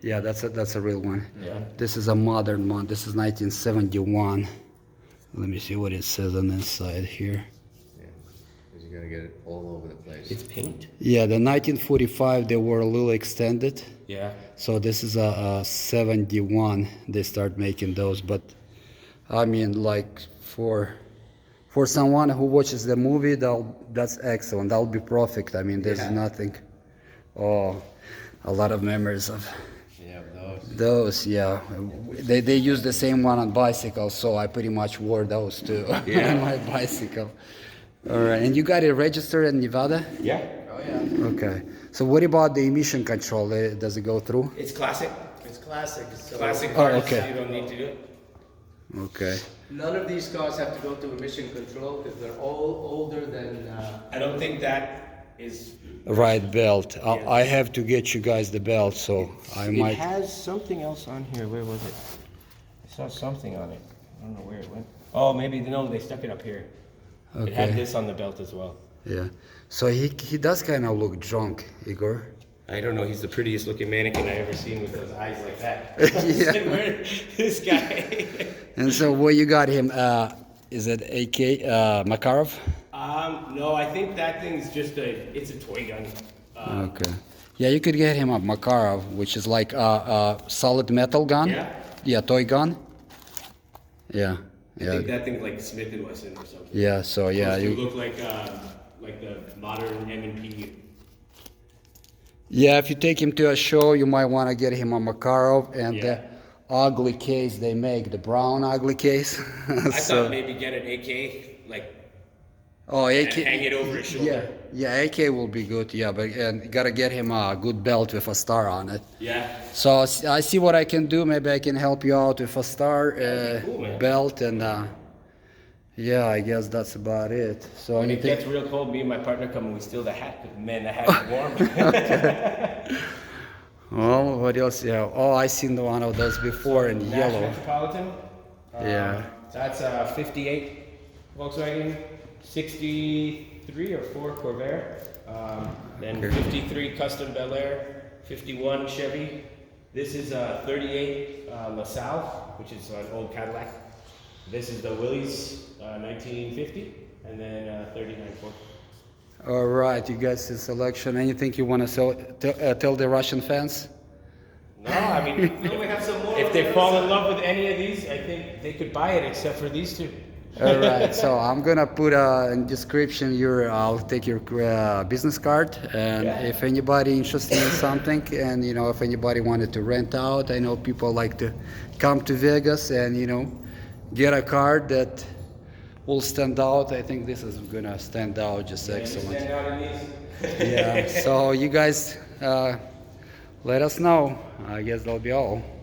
Yeah, that's a real one. Yeah. This is a modern one. This is 1971. Let me see what it says on the inside here. Yeah, because you're gonna get it all over the place. It's paint. Yeah, the 1945 they were a little extended. Yeah. So this is a 71. They start making those, but I mean, like for someone who watches the movie, that's excellent. That'll be perfect. I mean, there's Yeah. nothing. Oh, a lot of memories of Yeah, those. those. Yeah, they use the same one on bicycles, so I pretty much wore those too Yeah. on my bicycle. All right, and you got it registered in Nevada? Yeah. Oh yeah. Okay. So what about the emission control? Does it go through? It's classic. It's classic. So Classic Oh, cars. okay. You don't need to do it. Okay. none of these cars have to go through emission control because they're all older than. I don't think that is. Right belt. Yeah. I have to get you guys the belt, so I It might. has something else on here. Where was it? I saw something on it. I don't know where it went. Oh, maybe no. They stuck it up here. It had Okay. this on the belt as well. Yeah. So he does kind of look drunk, Igor. I don't know. He's the prettiest looking mannequin I ever seen with those eyes like that. Yeah. Where this guy? And so where you got him? Is it AK Makarov? No, I think that thing's just it's a toy gun. Okay. Yeah, you could get him a Makarov, which is like a solid metal gun. Yeah. Yeah, toy gun. Yeah. I Yeah. think that thing's like Smith and Wesson or something. Yeah. So yeah, Supposed to you. look like the modern M&P. Yeah, if you take him to a show, you might want to get him a Makarov and Yeah. the ugly case they make, the brown ugly case. I thought maybe get an AK, like Oh, AK. and hang it over his shoulder. Yeah, AK will be good. Yeah, but and you gotta get him a good belt with a star on it. Yeah. So I see what I can do. Maybe I can help you out with a star That'd be cool, man. belt, and yeah, I guess that's about it. So When it anything? gets real cold, me and my partner come and we steal the hat because man, the hat is warm. Oh, what else? Yeah. Oh, I seen one of those before in Nash yellow. Metropolitan. Yeah. So that's a 58 Volkswagen, 63 or 4 Corvair, then 53 Custom Bel Air, 51 Chevy. This is a 38 LaSalle, which is an old Cadillac. This is the Willys 1950, and then 39 Ford. All right, you guys' selection. Anything you want to tell the Russian fans? No, I mean, we have some more. if they fall in love with any of these, I think they could buy it, except for these two. All right, so I'm gonna put in description I'll take your business card, and Yeah. if anybody interested in something, and if anybody wanted to rent out, I know people like to come to Vegas and get a card that will stand out. I think this is gonna stand out just excellent. Stand out in these. Yeah. So you guys let us know. I guess that'll be all.